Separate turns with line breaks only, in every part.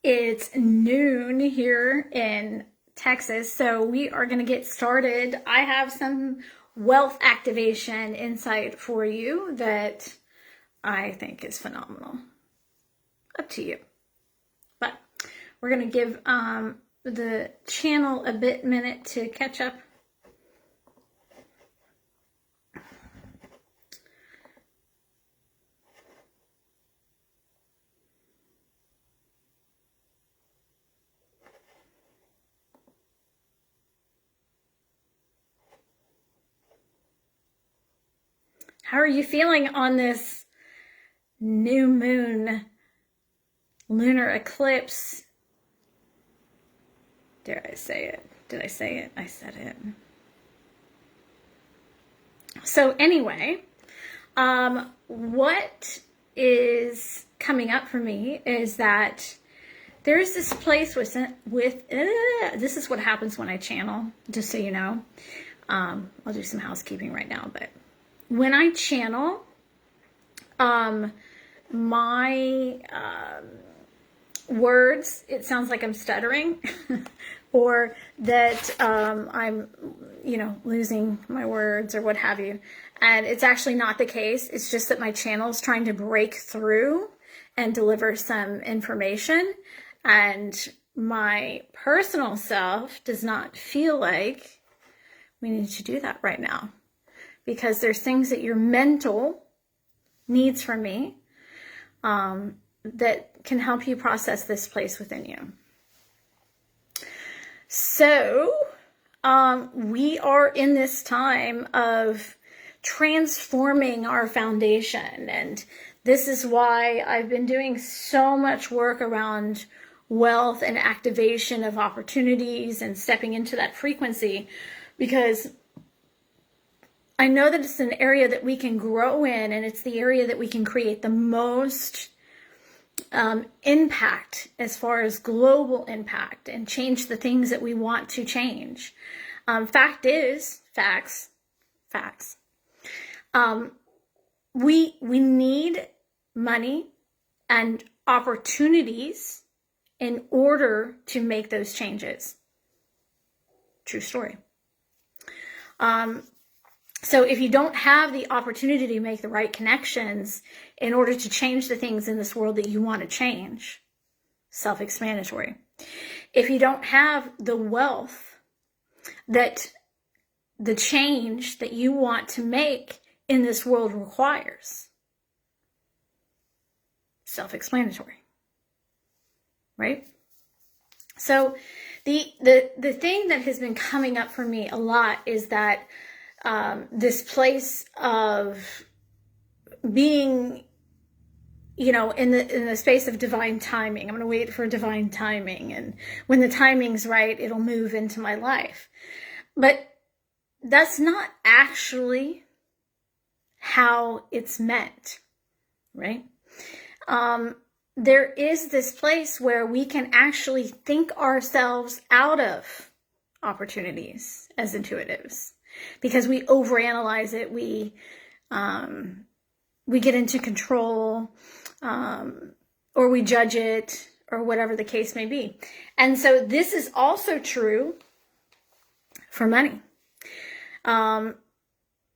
It's noon here in Texas, so we are going to get started. I have some wealth activation insight for you that I think is phenomenal. Up to you. But we're going to give the channel a minute to catch up. How are you feeling on this new moon lunar eclipse? Dare I say it? Did I say it? I said it. So anyway, what is coming up for me is that there is this place with this is what happens when I channel, just so you know. I'll do some housekeeping right now, but when I channel, my words, it sounds like I'm stuttering or that I'm, losing my words or what have you. And it's actually not the case. It's just that my channel is trying to break through and deliver some information. And my personal self does not feel like we need to do that right now, because there's things that your mental needs from me that can help you process this place within you. So we are in this time of transforming our foundation, and this is why I've been doing so much work around wealth and activation of opportunities and stepping into that frequency, because I know that it's an area that we can grow in, and it's the area that we can create the most impact as far as global impact and change the things that we want to change. Facts. We need money and opportunities in order to make those changes. True story. So if you don't have the opportunity to make the right connections in order to change the things in this world that you want to change, self-explanatory. If you don't have the wealth that the change that you want to make in this world requires, self-explanatory, right? So the thing that has been coming up for me a lot is that this place of being, in the space of divine timing. I'm going to wait for divine timing, and when the timing's right, it'll move into my life. But that's not actually how it's meant, right? There is this place where we can actually think ourselves out of opportunities as intuitives, because we overanalyze it, we get into control, or we judge it, or whatever the case may be. And so this is also true for money.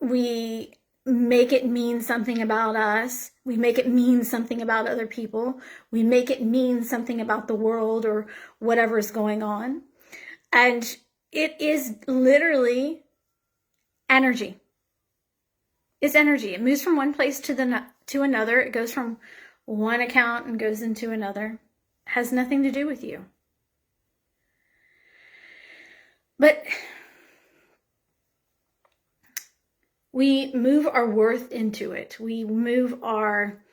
We make it mean something about us. We make it mean something about other people. We make it mean something about the world or whatever is going on. And it is literally energy. It's energy. It moves from one place to another. It goes from one account and goes into another. It has nothing to do with you. But we move our worth into it. We move our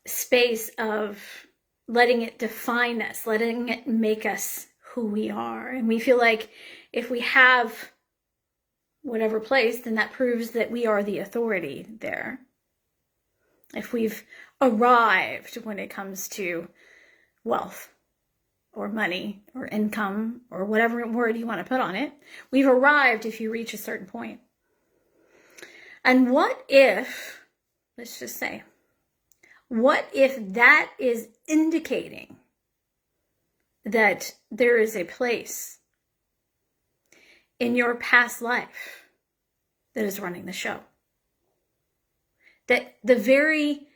space of letting it define us, letting it make us who we are. And we feel like if we have whatever place, then that proves that we are the authority there. If we've arrived when it comes to wealth or money or income or whatever word you want to put on it, we've arrived if you reach a certain point. And what if, let's just say, what if that is indicating that there is a place in your past life that is running the show. That the very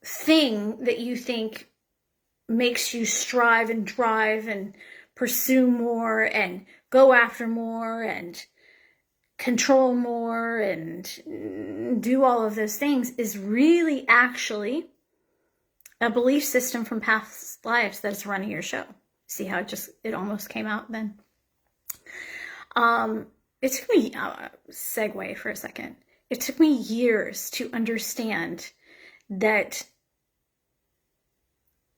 thing that you think makes you strive and drive and pursue more and go after more and control more and do all of those things is really actually a belief system from past lives that's running your show. See how it almost came out then? It took me, segue for a second. It took me years to understand that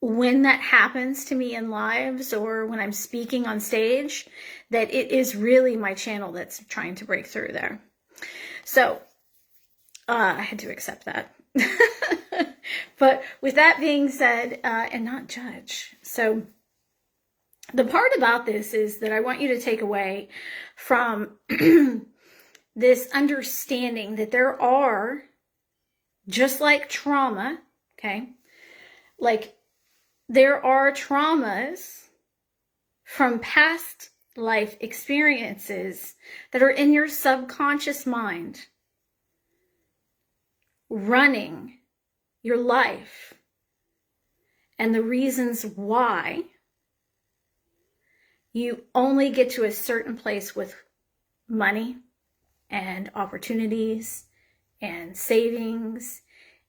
when that happens to me in lives or when I'm speaking on stage, that it is really my channel that's trying to break through there. So I had to accept that. But with that being said, and not judge. So the part about this is that I want you to take away from this understanding that there are, just like trauma, okay, like there are traumas from past life experiences that are in your subconscious mind running your life, and the reasons why you only get to a certain place with money and opportunities and savings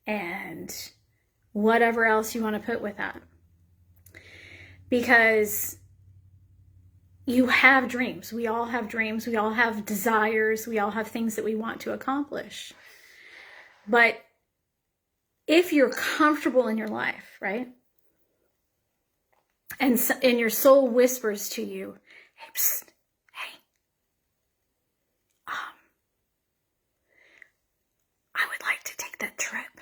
and whatever else you want to put with that. Because you have dreams. We all have dreams. We all have desires. We all have things that we want to accomplish. But if you're comfortable in your life, right? And your soul whispers to you, hey, psst, hey, I would like to take that trip.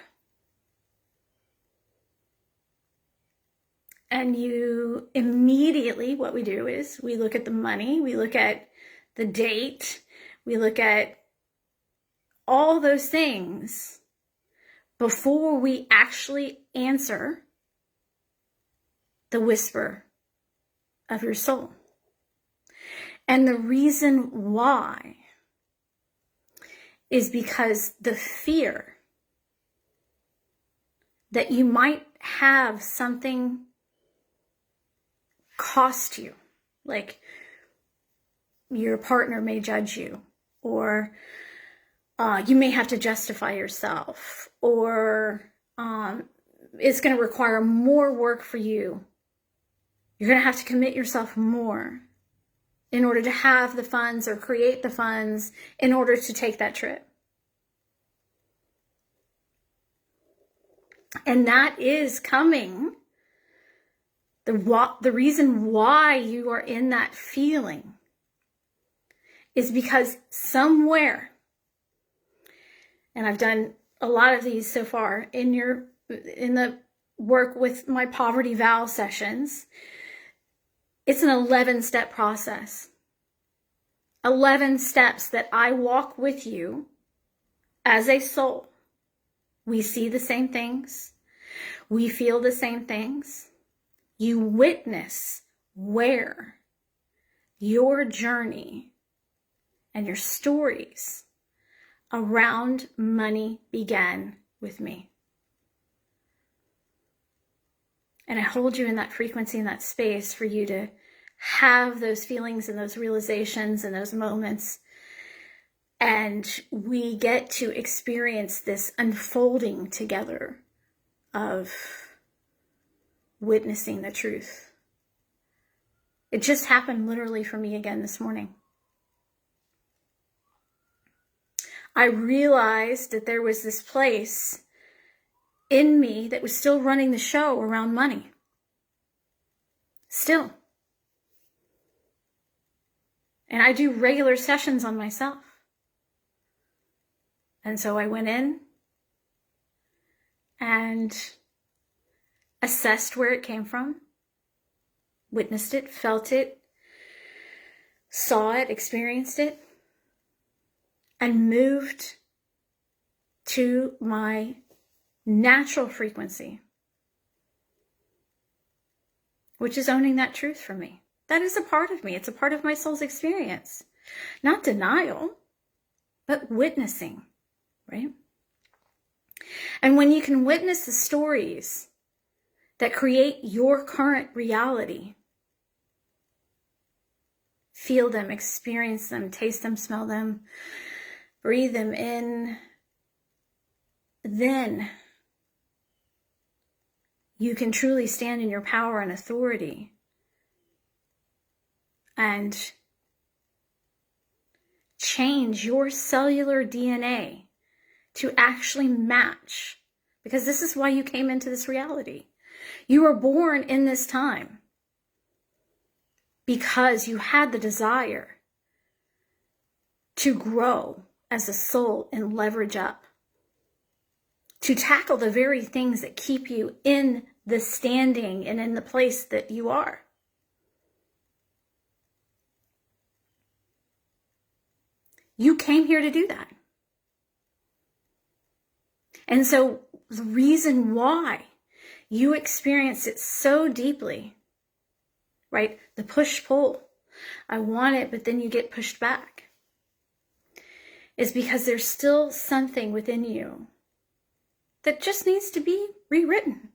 And you immediately, what we do is we look at the money, we look at the date, we look at all those things before we actually answer the whisper of your soul. And the reason why is because the fear that you might have something cost you, like your partner may judge you, or you may have to justify yourself, or it's going to require more work for you. You're going to have to commit yourself more in order to have the funds or create the funds in order to take that trip. And that is coming. The reason why you are in that feeling is because somewhere, and I've done a lot of these so far in the work with my poverty vow sessions, it's an 11-step process. 11 steps that I walk with you as a soul. We see the same things. We feel the same things. You witness where your journey and your stories around money began with me. And I hold you in that frequency, in that space for you to have those feelings and those realizations and those moments. And we get to experience this unfolding together of witnessing the truth. It just happened literally for me again this morning. I realized that there was this place in me that was still running the show around money. Still. And I do regular sessions on myself. And so I went in and assessed where it came from, witnessed it, felt it, saw it, experienced it, and moved to my natural frequency which is owning that truth for me. That is a part of me. It's a part of my soul's experience. Not denial, but witnessing, right? And when you can witness the stories that create your current reality, feel them, experience them, taste them, smell them, breathe them in, then you can truly stand in your power and authority and change your cellular DNA to actually match, because this is why you came into this reality. You were born in this time because you had the desire to grow as a soul and leverage up, to tackle the very things that keep you in the standing and in the place that you are. You came here to do that. And so the reason why you experience it so deeply, right? The push-pull. I want it, but then you get pushed back. Is because there's still something within you that just needs to be rewritten.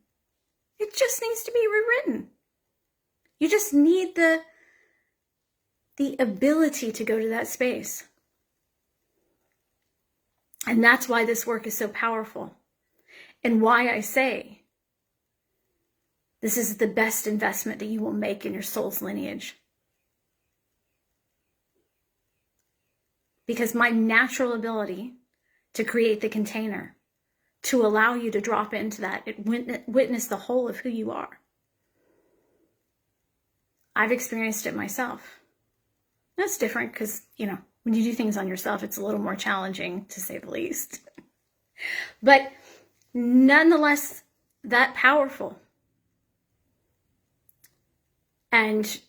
It just needs to be rewritten. You just need the ability to go to that space. And that's why this work is so powerful. And why I say this is the best investment that you will make in your soul's lineage. Because my natural ability to create the container, to allow you to drop into that, witness the whole of who you are. I've experienced it myself. That's different because, when you do things on yourself, it's a little more challenging, to say the least. But nonetheless, that powerful. And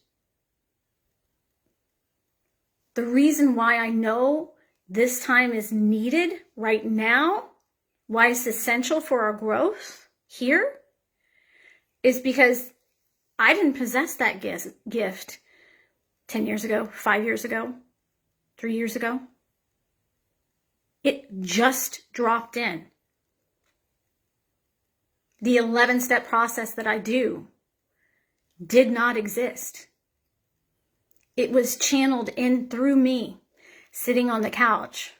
the reason why I know this time is needed right now, why it's essential for our growth here, is because I didn't possess that gift 10 years ago, 5 years ago, 3 years ago. It just dropped in. The 11-step process that I do did not exist. It was channeled in through me, sitting on the couch,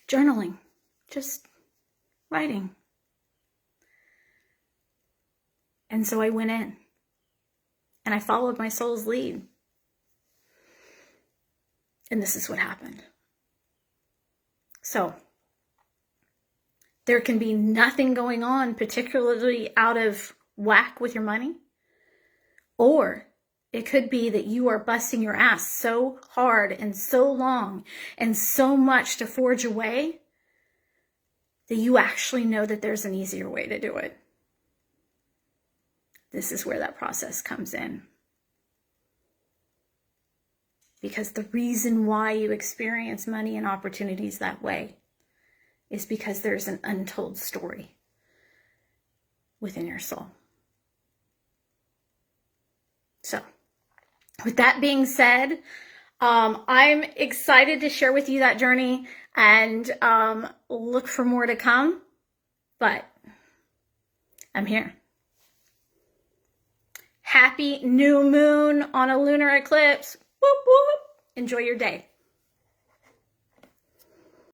journaling, just writing. And so I went in and I followed my soul's lead. And this is what happened. So there can be nothing going on particularly out of whack with your money. Or it could be that you are busting your ass so hard and so long and so much to forge a way that you actually know that there's an easier way to do it. This is where that process comes in. Because the reason why you experience money and opportunities that way is because there's an untold story within your soul. So, with that being said, I'm excited to share with you that journey and look for more to come, but I'm here. Happy new moon on a lunar eclipse. Whoop, whoop. Enjoy your day.